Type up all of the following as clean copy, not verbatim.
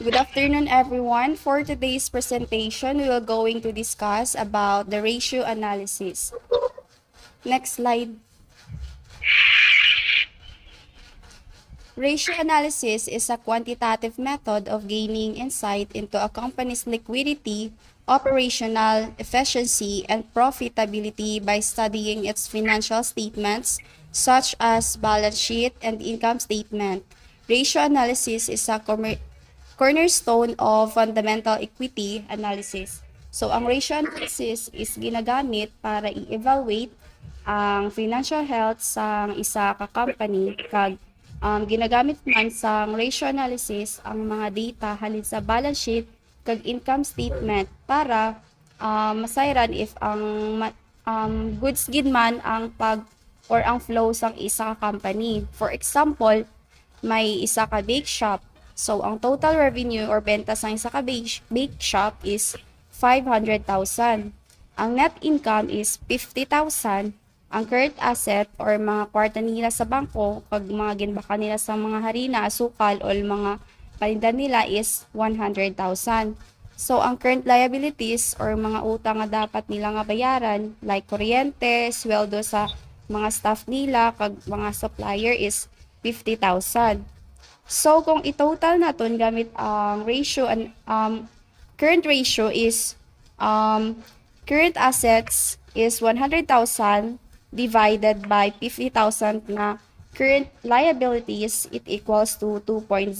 Good afternoon, everyone. For today's presentation, we will going to discuss about the ratio analysis. Next slide. Ratio analysis is a quantitative method of gaining insight into a company's liquidity, operational efficiency, and profitability by studying its financial statements, such as balance sheet and income statement. Ratio analysis is a cornerstone of fundamental equity analysis. So, ang ratio analysis is ginagamit para i-evaluate ang financial health sa isa ka company kag ginagamit man sa ratio analysis ang mga data halin sa balance sheet kag income statement para masayran if ang goods gid man ang pag or ang flow sang isa ka company. For example, may isa ka bake shop. So, ang total revenue or benta sa isa ka bake shop is 500,000. Ang net income is 50,000. Ang current asset or mga kwarta nila sa bangko, pag mga ginbaka nila sa mga harina, asukal, o mga paninda nila is 100,000. So, ang current liabilities or mga utang nga dapat nila nga bayaran, like kuryente, sweldo sa mga staff nila, kag mga supplier is 50,000. So, kung i-total natin gamit ang ratio, current ratio is, current assets is 100,000 divided by 50,000 na current liabilities, it equals to 2.0.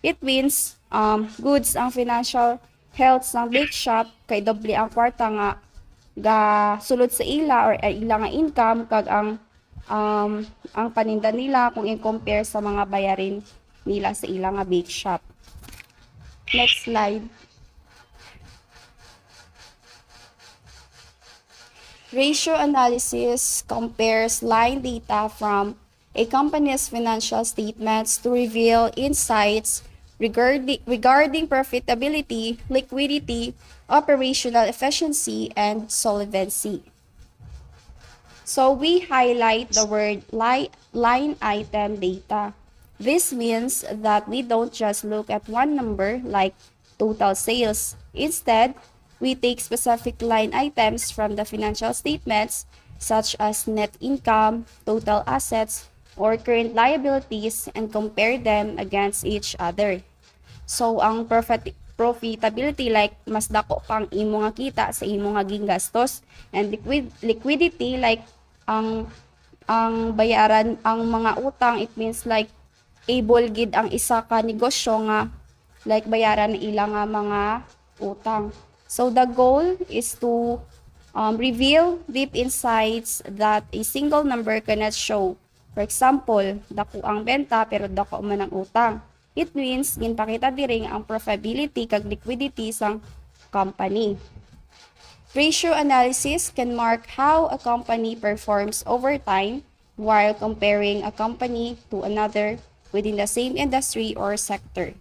It means, goods ang financial health ng bake shop, kay doble ang kwarta nga ga sulod sa ila or ila nga income, kag ang paninda nila kung i-compare sa mga bayarin nila sa ila nga bake shop. Next slide. Ratio analysis compares line data from a company's financial statements to reveal insights regarding profitability, liquidity, operational efficiency, and solvency. So we highlight the word line item data. This means that we don't just look at one number like total sales. Instead, we take specific line items from the financial statements such as net income, total assets, or current liabilities and compare them against each other. So, ang profitability like mas dako pang imo nga kita sa imo nga gingastos, and liquidity like ang bayaran ang mga utang, it means like able gid ang isa ka negosyo nga like bayaran na ilang nga mga utang. So the goal is to reveal deep insights that a single number cannot show. For example, dako ang benta pero dako man ang utang. It means ginpakita diring ang profitability kag liquidity sang company. Ratio analysis can mark how a company performs over time while comparing a company to another within the same industry or sector.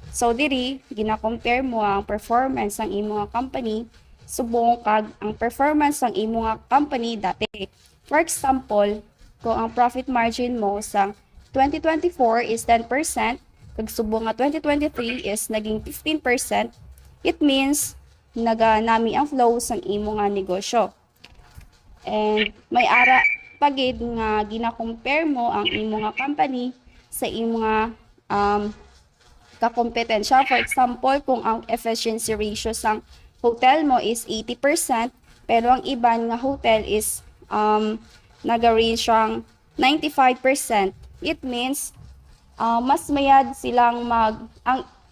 So diri gina-compare mo ang performance ng imo nga company subong kag ang performance ng imo nga company dati. For example, kung ang profit margin mo sa 2024 is 10%, kag subong nga 2023 is naging 15%, it means naganami ang flow sang imo nga negosyo. And may ara pagid nga gina-compare mo ang imo nga company sa imo nga kakompetensya. For example, kung ang efficiency ratio sang hotel mo is 80%, pero ang iban nga hotel is nag-range siyang 95%. It means mas mayad silang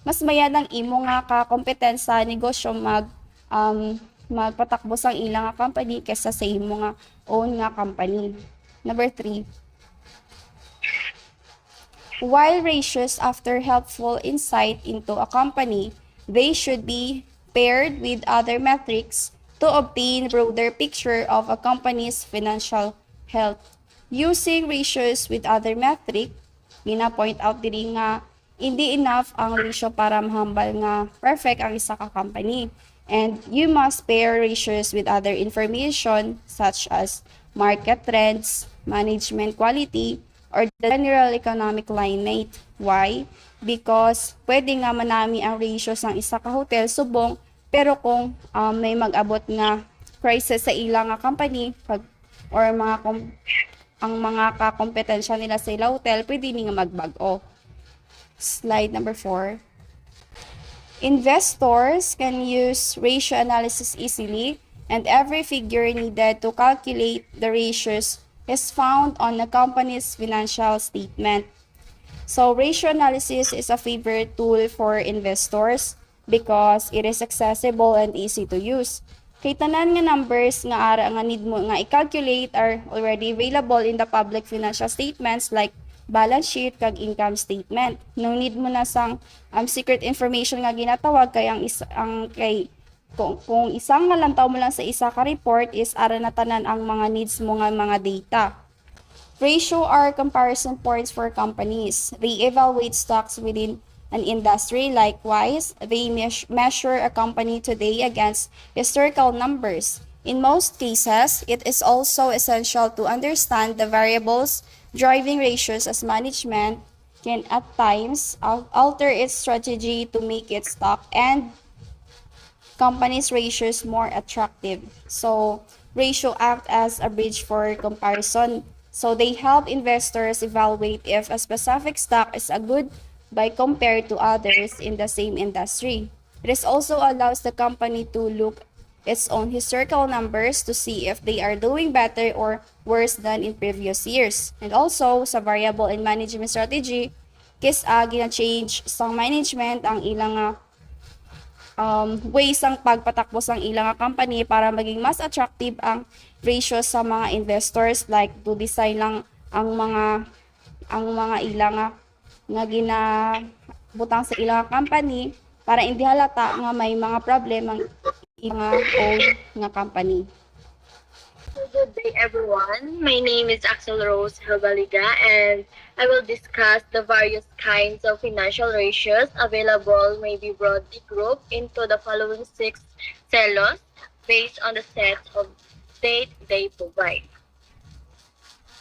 mas mayad ang imo nga kakompetensya negosyo magpatakbo sang ilang nga company kaysa sa imo nga own nga company. Number 3. While ratios offer helpful insight into a company, they should be paired with other metrics to obtain a broader picture of a company's financial health. Using ratios with other metric, gina-point out diri nga hindi enough ang ratio para mahambal nga perfect ang isa ka company. And you must pair ratios with other information such as market trends, management quality, or the general economic climate. Why? because pwede nga manami ang ratios ng isa ka hotel subong, pero kung may mag-abot nga crisis sa ilang nga company or ang mga kakompetensya nila sa ilang hotel, pwede ni nga magbag-o. Slide number 4. Investors can use ratio analysis easily, and every figure needed to calculate the ratios is found on the company's financial statement. So, ratio analysis is a favorite tool for investors because it is accessible and easy to use. Kay tanan nga numbers nga ara nga need mo nga i-calculate are already available in the public financial statements like balance sheet kag income statement. No need mo na sang secret information nga ginatawag kay kung isang nga lantaw mo lang sa isa ka report is ara na tanan ang mga needs mo nga mga data. Ratio are comparison points for companies. They evaluate stocks within an industry. Likewise, they measure a company today against historical numbers. In most cases, it is also essential to understand the variables driving ratios as management can at times alter its strategy to make its stock and companies' ratios more attractive. So, ratio act as a bridge for comparison. So, they help investors evaluate if a specific stock is a good buy compared to others in the same industry. This also allows the company to look its own historical numbers to see if they are doing better or worse than in previous years. And also, sa variable and management strategy, gina-change sa management ang ilang ways ang pagpatakbo sang ilang company para maging mas attractive ang ratio sa mga investors, like to design lang ang mga ilang nga ginabutang sa ilang company para hindi halata nga may mga problem ang ilang own nga company. Good day, everyone. My name is Axel Rose Helbaliga, and I will discuss the various kinds of financial ratios available may be broadly grouped into the following 6 celos based on the set of data they provide.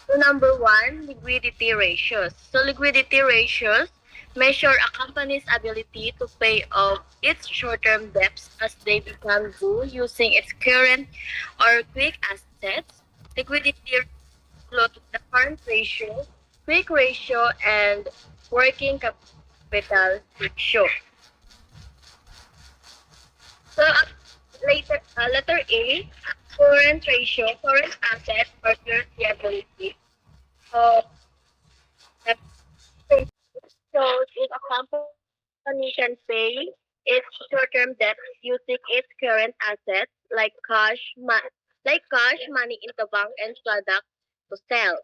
So number 1, liquidity ratios. So liquidity ratios measure a company's ability to pay off its short-term debts as they become due using its current or quick assets. Liquidity includes the current ratio, quick ratio, and working capital ratio. So letter A, current ratio, current asset or current liability. That shows if a company can pay its short-term debt using its current assets like cash, money in the bank, and product to sell.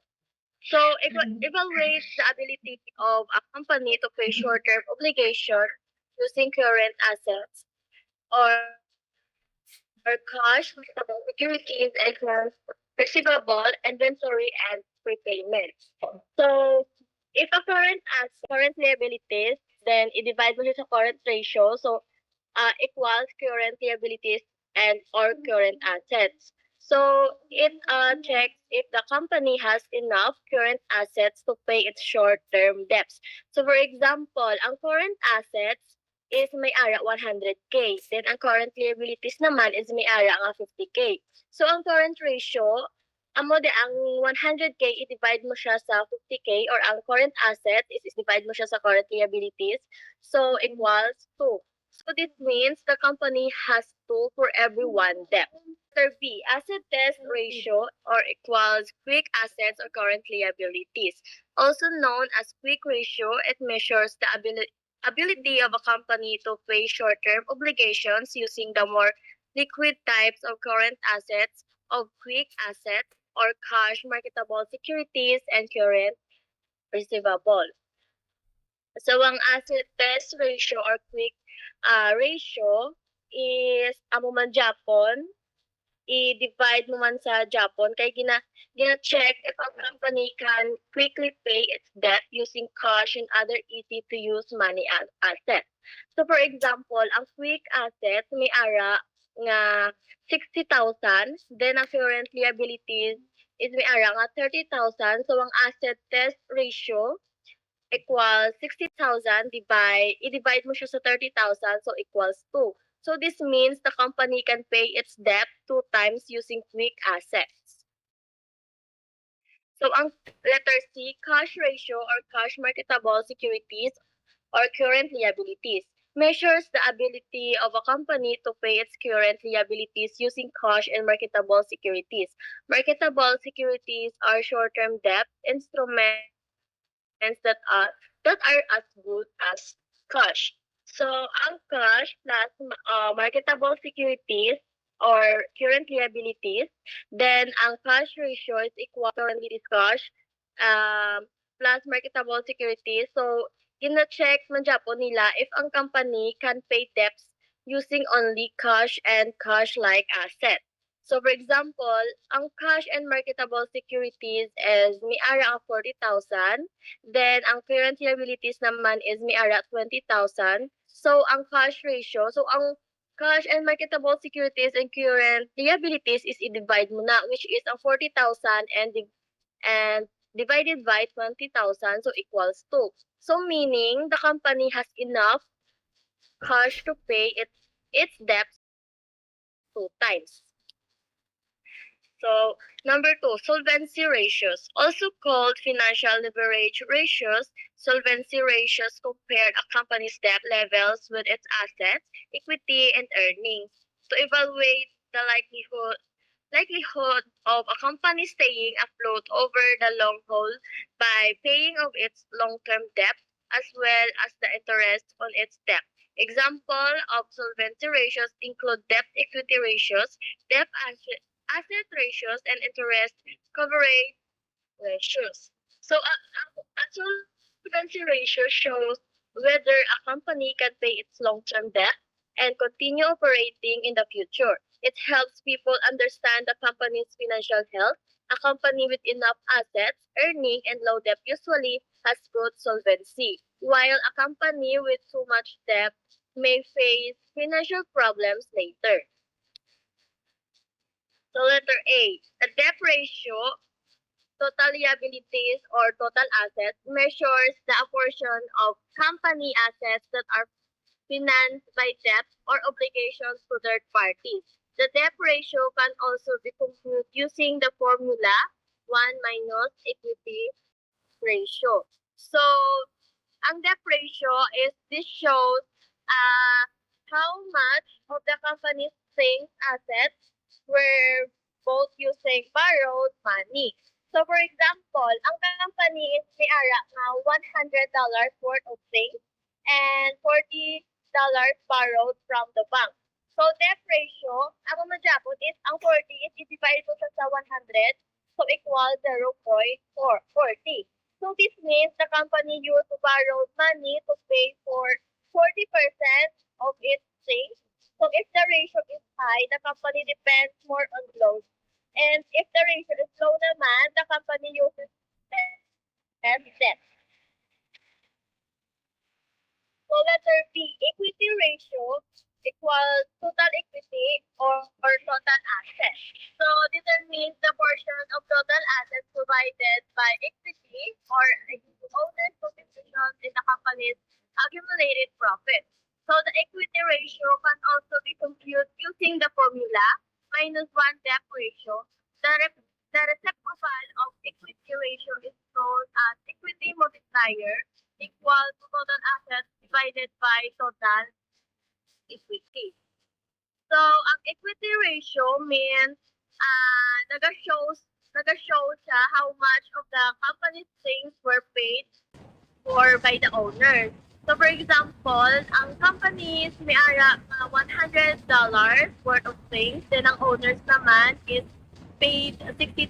So evaluate the ability of a company to pay short-term obligation using current assets or cash, securities, accounts receivable, inventory, and prepayment. So if a current liabilities, then i-divide mo siya sa current ratio. So equals current liabilities and or current assets. So it checks if the company has enough current assets to pay its short-term debts. So for example, ang current assets is may ara 100K. Then ang current liabilities naman is may ara nga 50K. So ang current ratio, amo de ang 100K i-divide mo siya sa 50K, or ang current asset is i-divide mo siya sa current liabilities. So equals 2. So this means the company has 2 for every 1 debt. Letter B, asset test ratio or equals quick assets or current liabilities. Also known as quick ratio, it measures the ability of a company to pay short-term obligations using the more liquid types of current assets, of quick assets or cash, marketable securities, and current receivable. So ang asset test ratio or quick ratio is amo man Japon, i-divide mo man sa Japon kay gina-check if a company can quickly pay its debt using cash and other easy to use money assets. So for example, ang quick asset may ara nga 60,000, then ang current liabilities is may ara nga 30,000. So ang asset test ratio equals 60,000, i-divide mo siya sa 30,000, so equals 2. So this means the company can pay its debt 2 times using quick assets. So ang letter C, cash ratio or cash marketable securities or current liabilities measures the ability of a company to pay its current liabilities using cash and marketable securities. Marketable securities are short-term debt instruments that are as good as cash. So, ang cash plus marketable securities or current liabilities, then ang cash ratio is equal to current liabilities cash plus marketable securities. So, gina-check man Japo nila if ang company can pay debts using only cash and cash-like assets. So, for example, ang cash and marketable securities is may ara ang 40,000. Then, ang current liabilities naman is may ara 20,000. So, ang cash ratio, so ang cash and marketable securities and current liabilities is i-divide mo na, which is ang 40,000 and divided by 20,000, so equals 2. So, meaning, the company has enough cash to pay its debts 2 times. So, number 2, solvency ratios. Also called financial leverage ratios, solvency ratios compare a company's debt levels with its assets, equity, and earnings to evaluate the likelihood of a company staying afloat over the long haul by paying of its long-term debt as well as the interest on its debt. Example of solvency ratios include debt equity ratios, debt asset ratios, and interest coverage ratios. So, a solvency ratio shows whether a company can pay its long-term debt and continue operating in the future. It helps people understand the company's financial health. A company with enough assets, earning, and low debt usually has good solvency, while a company with too much debt may face financial problems later. So letter A, the debt ratio, total liabilities or total assets, measures the portion of company assets that are financed by debt or obligations to third parties. The debt ratio can also be computed using the formula 1 minus equity ratio. So, ang debt ratio is this shows how much of the company's things assets were both using borrowed money. So, for example, ang company is may ara na $100 worth of things and $40 borrowed from the bank. So, debt ratio, ako magyapon is ang 40 is i-divide ko sa 100, so equal 0.40. So, this means the company used to borrow money to pay for 40% of its things. So, if the ratio is high, the company depends more on loans. And if the ratio is low naman, the company uses debt. So, letter B, equity ratio equals total equity or total assets. So, determines the portion of total assets provided by equity or owner's position in the company's accumulated profit. So, the equity ratio can also be computed using the formula minus 1 debt ratio. The reciprocal of equity ratio is known as equity multiplier equal to total assets divided by total equity. So, ang equity ratio means naga-show siya how much of the company's things were paid for by the owners. So, for example, ang companies may ara $100 worth of things, then ang owners naman is paid $60.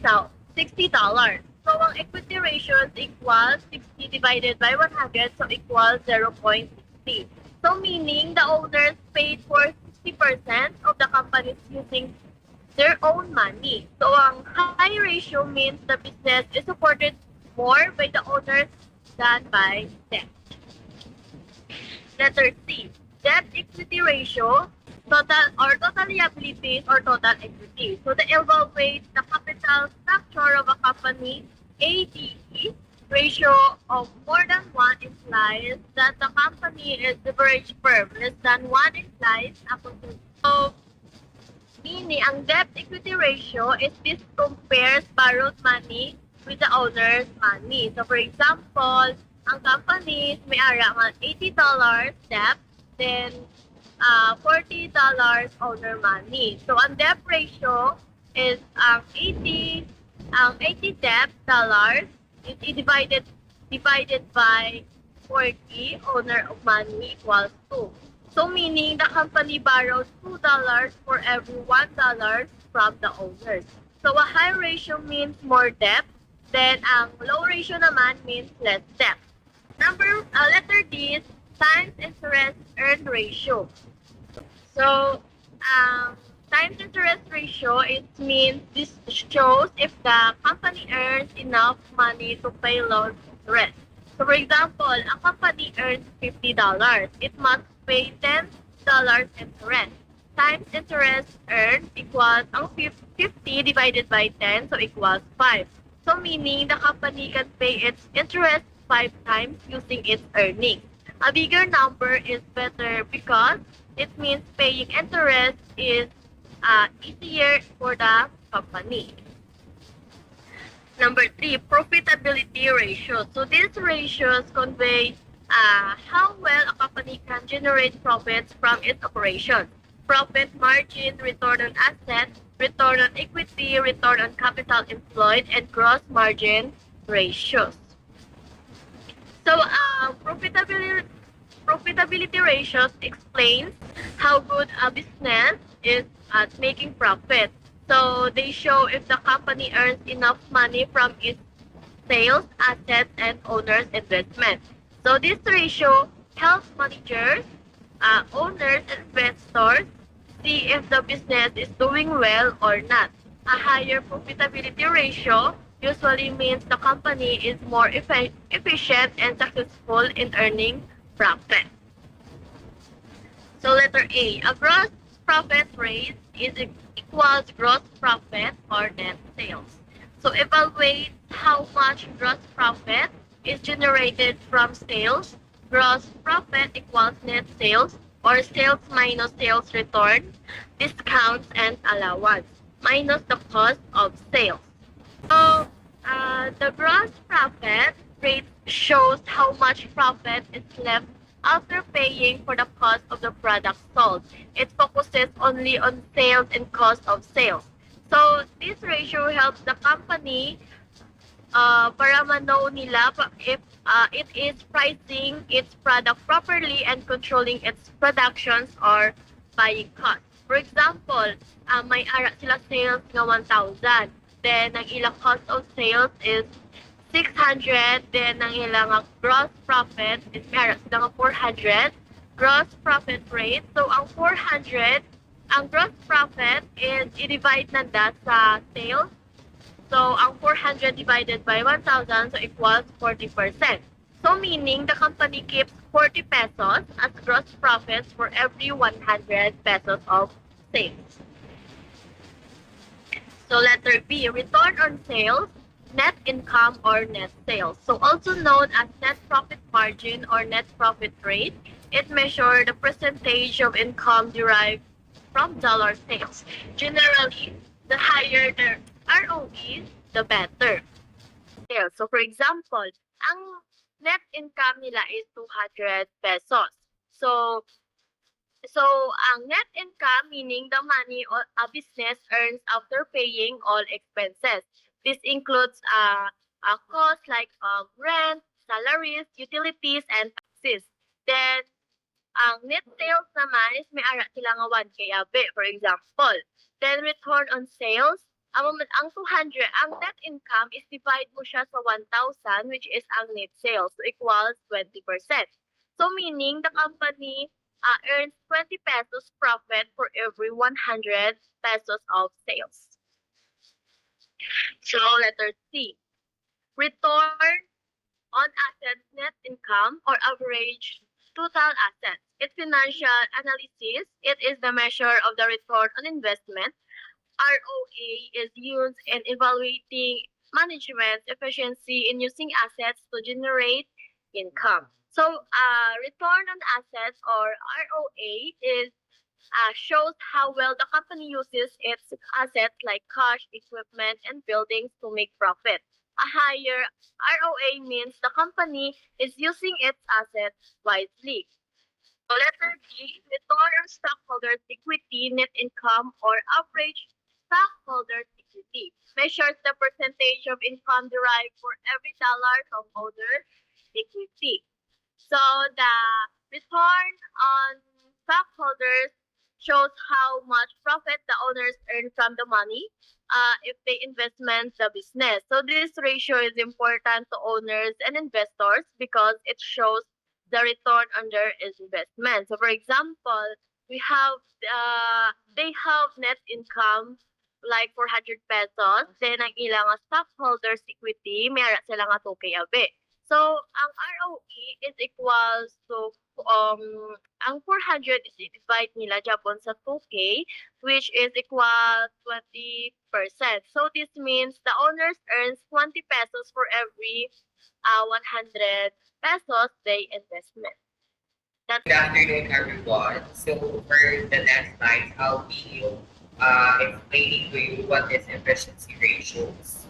So, ang equity ratio is equal 60 divided by 100, so equals 0.60. So, meaning the owners paid for 60% of the companies using their own money. So, ang high ratio means the business is supported more by the owners than by debt. Letter C, debt equity ratio, total liabilities or total equity. So, the evaluate the capital structure of a company, ADE, ratio of more than 1 implies that the company is leverage firm. Less than 1 implies a consumer. So, meaning, ang debt-equity ratio is this compares borrowed money with the owner's money. So, for example, ang company may ara ng $80 debt, then $40 owner money. So, ang debt ratio is ang 80 debt dollars is divided by 40 owner of money equals 2. So, meaning the company borrowed $2 for every $1 from the owners. So, a high ratio means more debt, then ang low ratio naman means less debt. Letter D is times interest earned ratio. So, times interest ratio, it means this shows if the company earns enough money to pay loan interest. So, for example, a company earns $50. It must pay $10 interest. Times interest earned equals ang 50 divided by 10, so equals 5. So, meaning the company can pay its interest 5 times using its earnings. A bigger number is better because it means paying interest is easier for the company. Number 3, profitability ratio. So these ratios convey how well a company can generate profits from its operations. Profit margin, return on assets, return on equity, return on capital employed, and gross margin ratios. So profitability ratios explains how good a business is at making profit. So they show if the company earns enough money from its sales, assets, and owners' investment. So this ratio helps managers, owners, and investors see if the business is doing well or not. A higher profitability ratio usually means the company is more efficient and successful in earning profit. So letter A, a gross profit rate is equals gross profit or net sales. So evaluate how much gross profit is generated from sales. Gross profit equals net sales or sales minus sales return, discounts, and allowance minus the cost of sales. So the gross profit rate shows how much profit is left after paying for the cost of the product sold. It focuses only on sales and cost of sales. So this ratio helps the company para ma-know nila if it is pricing its product properly and controlling its productions or buying costs. For example, may ara sila sales nga 1,000. Then, ang ilang cost of sales is 600. Then, ang ilang gross profit is may ara sila nga 400. Gross profit rate. So, ang 400, ang gross profit is i-divide na sa sales. So, ang 400 divided by 1,000, so equals 40%. So, meaning the company keeps 40 pesos as gross profits for every 100 pesos of sales. So, letter B, return on sales, net income or net sales. So, also known as net profit margin or net profit rate, it measures the percentage of income derived from dollar sales. Generally, the higher the ROE, the better. Sales. So, for example, ang net income nila is 200 pesos. So, ang net income, meaning the money a business earns after paying all expenses. This includes costs like rent, salaries, utilities, and taxes. Then, ang net sales naman is may ara sila nga 1K abe, for example. Then, return on sales, ang 200, ang net income is divide mo siya sa 1,000, which is ang net sales, so equals 20%. So, meaning the company earns 20 pesos profit for every 100 pesos of sales. So, letter C. Return on assets net income or average total assets. It's financial analysis. It is the measure of the return on investment. ROA is used in evaluating management efficiency in using assets to generate income. So, return on assets or ROA is shows how well the company uses its assets like cash, equipment, and buildings to make profit. A higher ROA means the company is using its assets wisely. So letter D, return on stockholders' equity, net income, or average stockholders' equity. Measures the percentage of income derived for every dollar of owner equity. So the return on stockholders shows how much profit the owners earn from the money if they investment the business. So this ratio is important to owners and investors because it shows the return on their investment. So for example, we have they have net income like 400 pesos, then ang ilang stockholders equity, mayroon sila nga 2K abe. So, ang ROE is equals to, ang 400 is divide nila Japon sa 2K, which is equal 20%. So, this means the owners earns 20 pesos for every 100 pesos they investment. That's Good afternoon, everyone. So for the next slide, I'll be explaining to you what is efficiency ratios.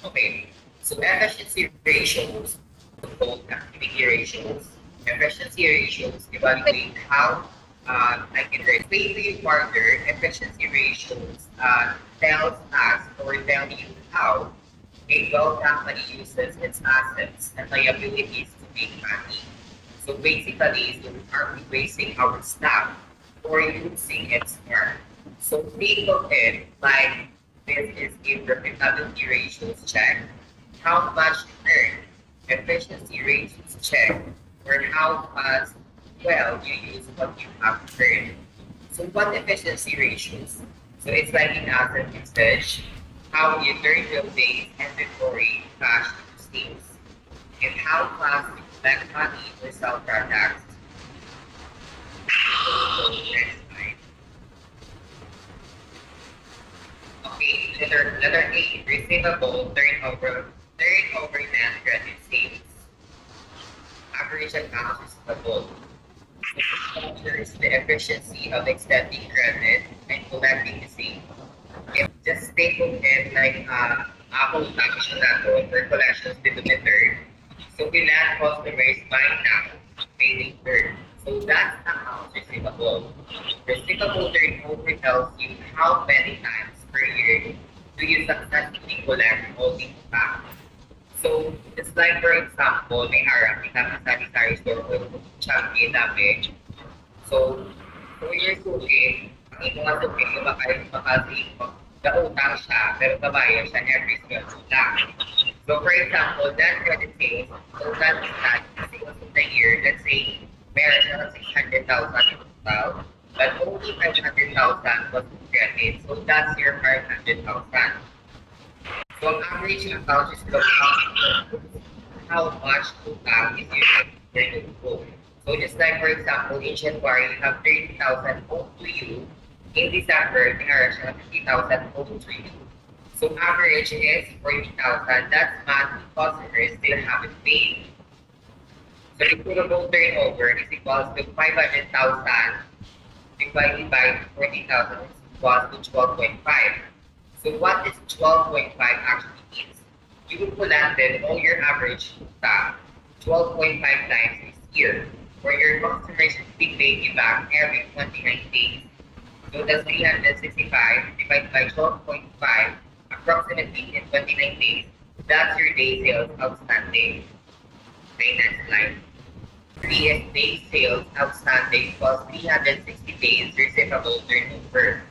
Okay, so efficiency ratios, both activity ratios, efficiency ratios evaluate how I can explain to you further. Efficiency ratios tells us or tell you how a well company uses its assets and liabilities to make money. So basically, so are we wasting our staff or using it smart? So think of it like this is a profitability ratios check. How much you earn, efficiency ratios check, or how fast well you use what you have earned. So what efficiency ratios? So it's like an asset usage, how you turn your base inventory cash to sales, and how fast you collect money or sell products. So, next slide. Okay, letter A, receivable turnover net credit sales. Average accounts receivable. Measures the efficiency of extending credit and collecting the same. If just think of it like Apple function natin for collections denominator. So we let customers buy now, pay later. So that's accounts receivable. Receivable turnover tells you how many times per year do you successfully collect all these back. So it's like for example, may harap kita sa sanitary store o champion namin. So, 2 years suki, ang inyong suki, makasi, nautang siya, pero kabayan siya every single lang. So, for example, that credit sales, so that is that sales of the year, let's say, meron siya ng 600,000 in total, but only 500,000 was credit. So, that's your 500,000. So, ang average account is how much utang is your book. So just like for example, in January, you have 30,000 owed to you. In December, there are 50,000 owed to you. So average is 40,000. That's monthly customers still haven't paid. So receivable turnover is equals to 500,000 divided by 40,000 is equals to 12.5. So what is 12.5 actually means? You collected all your average stock 12.5 times this year, where your customers will be paying you back every 29 days. So that's 365 divided by 12.5, approximately in 29 days. That's your day sales outstanding. Okay, next slide. 3 is day sales outstanding plus 360 days receivable turnover.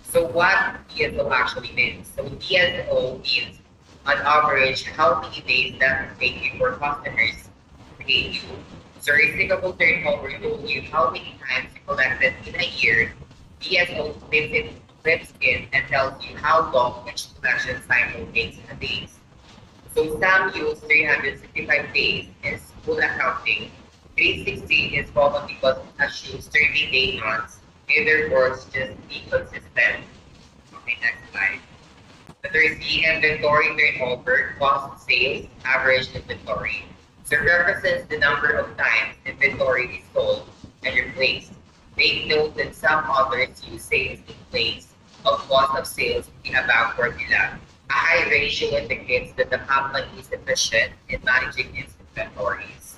So what DSO actually means? So DSO means on average how many days does it take before customers pay you. So receivable turnover told you how many times you collected in a year. DSO flips in and tells you how long each collection cycle takes in a days. So some use 365 days as full accounting. 360 is common because it assumes 30-day months. Therefore, it's just be consistent. Okay, next slide. Letter C, inventory turnover, cost of sales, average inventory. So it represents the number of times inventory is sold and replaced. Take note that some authors use sales in place of cost of sales in a bank formula. A high ratio indicates that the company is efficient in managing its inventories.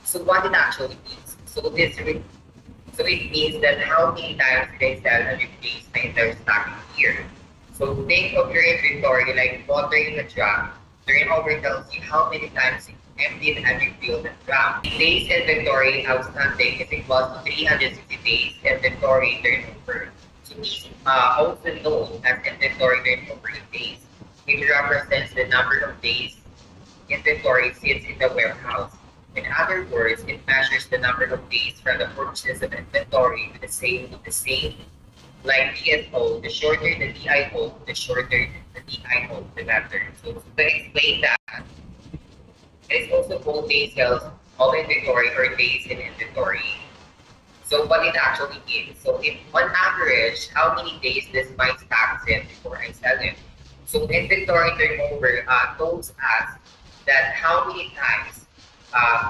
So what it actually means? So it means that how many times they sell and replace the entire stocking year. So think of your inventory like water in a drum. Turnover tells you how many times you emptied and refilled the drum. Days inventory outstanding is equal to 360 days inventory turnover. So this also known as inventory turnover in days. It represents the number of days inventory sits in the warehouse. In other words, it measures the number of days from the purchase of inventory with the same like DSO, the shorter the DIO, the shorter the DIO, the better. So to explain that, it is also called day sales of inventory or days in inventory. So what it actually is. So if on average, how many days this might stocks in before I sell it? So inventory turnover tells us that how many times,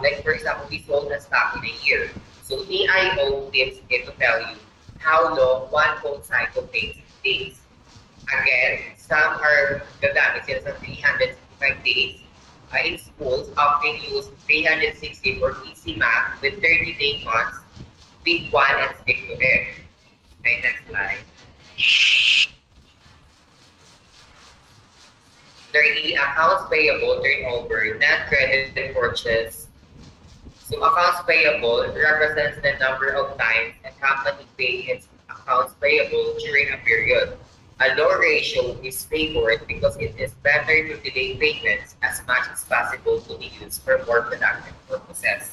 like for example, we sold a stock in a year. So DIO gives it to tell you how long one whole cycle takes days. Again, some are gagamit sila sa 365 days. In schools, often use 360 for easy math with 30-day months. Pick one and stick to it. Okay, next slide. 30, accounts payable turnover, net credit and purchase. So accounts payable represents the number of times a company pays its accounts payable during a period. A low ratio is favored because it is better to delay payments as much as possible to be used for more productive purposes.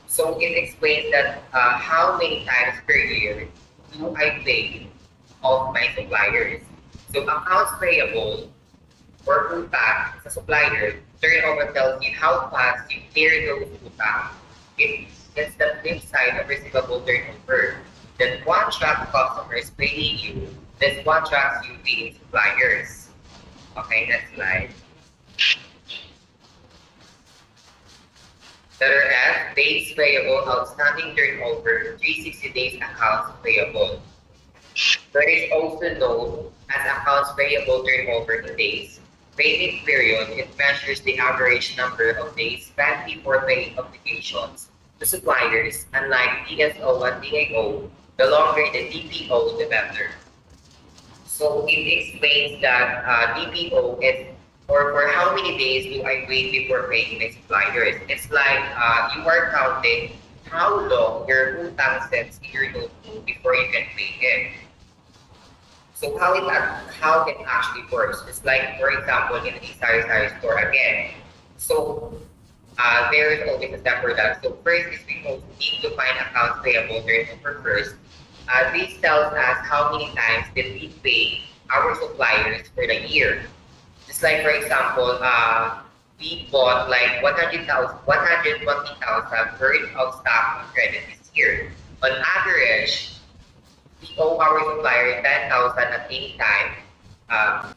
So it explains that how many times per year do I pay of my suppliers. So accounts payable or utang sa supplier, turnover tells you how fast you clear those utang. It's the flip side of receivable turnover. That one track customers paying you, this one tracks you paying suppliers. Okay, next slide. Letter F, days payable, outstanding turnover, 360 days accounts payable. There is also known as accounts payable turnover in days. Payment period, it measures the average number of days spent before paying obligations to suppliers. Unlike DSO and DAO, the longer the DPO, the better. So it explains that DPO is, or for how many days do I wait before paying my suppliers? It's like you are counting how long your utang sets in your notebook before you can pay it. So how it actually works is like, for example, in the sari-sari store again. So there is always a step for that. So first is we need to find accounts payable turnover first. This tells us how many times did we pay our suppliers for the year. Just like for example, we bought like 120,000 worth of stock on credit this year. On average, we owe our supplier 10,000 at any time.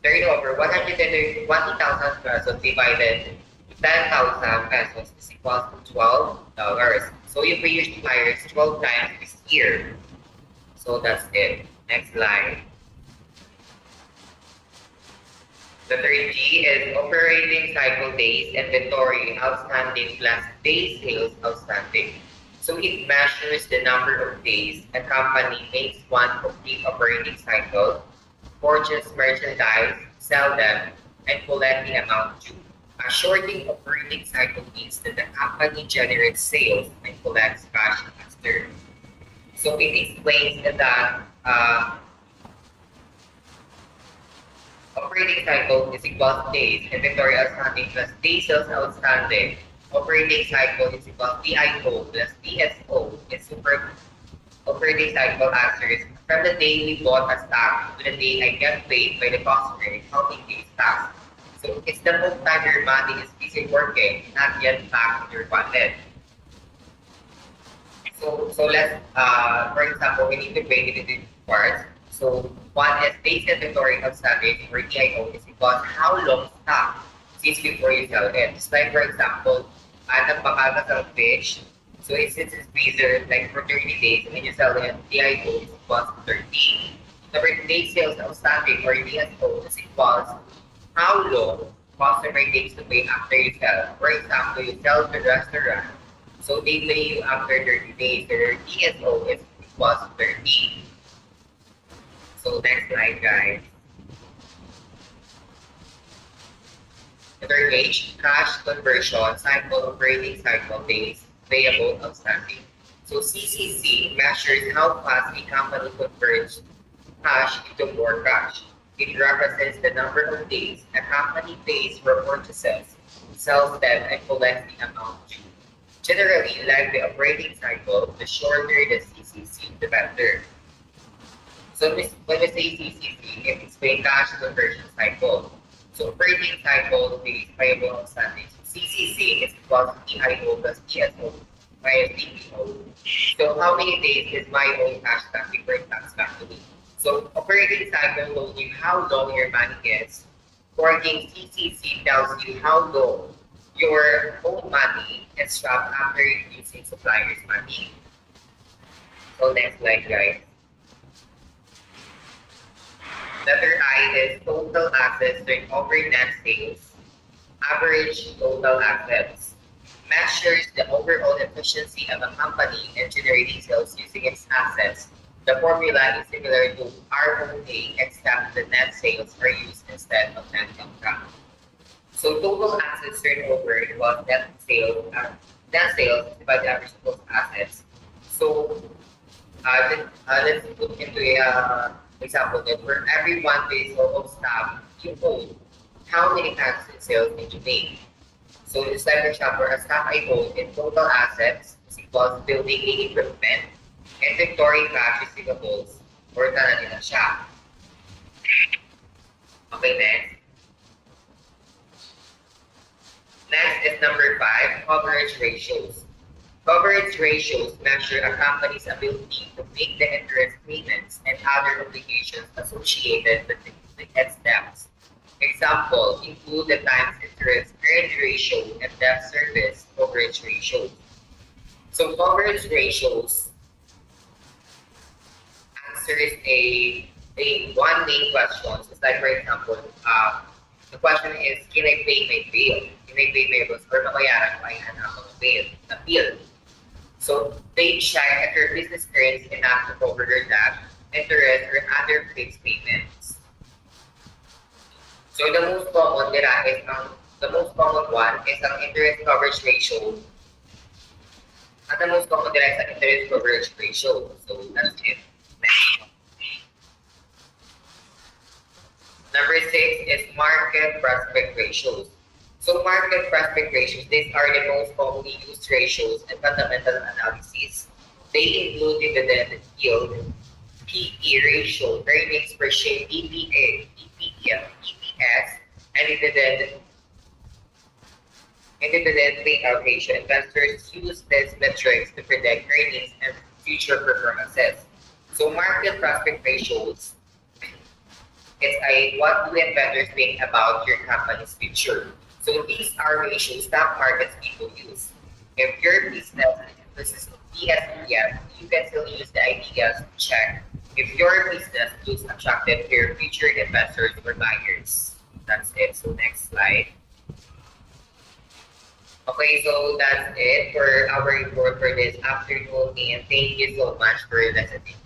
Turnover 120,000 pesos divided to 10,000 pesos is equal to $12. So you pay your suppliers 12 times this year. So that's it. Next slide. The third G is operating cycle days inventory outstanding plus days sales outstanding. So it measures the number of days a company makes one complete operating cycle, purchase merchandise, sell them, and collect the amount due. A shorting operating cycle means that the company generates sales and collects cash faster. So it explains that operating cycle is equal to days, inventory outstanding plus days sales outstanding. Operating cycle is equal to DIO plus DSO. It's super operating cycle answers from the day we bought a stock to the day I get paid by the customer, how many days pass. So it's the whole time your money is busy working, not yet back in your wallet. So let's, for example, we need to break it into parts. So One is base inventory outstanding or DIO is equals how long stock since before you sell it. Just like for example, nagpakagas ang fish. So since it's freezer like for 30 days and then you sell it, DIO is equals to 30. Number day sales outstanding or DSO is equals how long customer takes to pay after you sell. For example, you sell to the restaurant, so they pay you after 30 days. So your DSO is equals to 30. So next slide, guys. The third gauge, cash conversion cycle, operating cycle days, payable outstanding. So CCC measures how fast a company converts cash into more cash. It represents the number of days a company pays for purchases, sells them, and collects the amount due. Generally, like the operating cycle, the shorter the CCC, the better. So when we say CCC, it explains cash conversion cycle. So operating cycle days payable outstanding. CCC is equal to DIO plus DSO minus DPO. So how many days is my own cash back before tax back to me? So operating cycle tells you how long your money is. Working CCC tells you how long your own money is trapped after using suppliers' money. So next slide, guys. Letter I is total assets turnover net sales. Average total assets measures the overall efficiency of a company in generating sales using its assets. The formula is similar to ROA, except the net sales are used instead of net income. So total assets turnover equals net sales. Net sales is about the average of those assets. So let's put into a example that for every 1 peso of stock you own, how many times in sales did you make? So it's like for example, a stock I own in total assets is equals building equipment, inventory, cash, receivables, or tanan nila siya. Okay, next. Next is number 5, coverage ratios. Coverage ratios measure a company's ability to make the interest payments and other obligations associated with its debts. Example, include the times interest earned ratio and debt service coverage ratio. So coverage ratios answers a one main question. It's like for example, the question is, can I pay my bill? Can I pay my bills? Or mabayaran ko ay hanapang bill? So they check if your business earns enough to cover your debt, interest, or other fixed payments. So the most common one is ang interest coverage ratio. At the most common is ang interest coverage ratio. So that's it. Next. Number 6 is market prospect ratios. So market prospect ratios, these are the most commonly used ratios in fundamental analysis. They include dividend yield, PE ratio, earnings per share, DPA, DPM, EPS, and dividend payout ratio. Investors use these metrics to predict earnings and future performances. So market prospect ratios is what do investors think about your company's future. So these are ratios stock markets people use. If your business is DSPM, you can still use the ideas to check if your business looks attractive to your future investors or buyers. That's it. So next slide. Okay, so that's it for our report for this afternoon, and thank you so much for listening.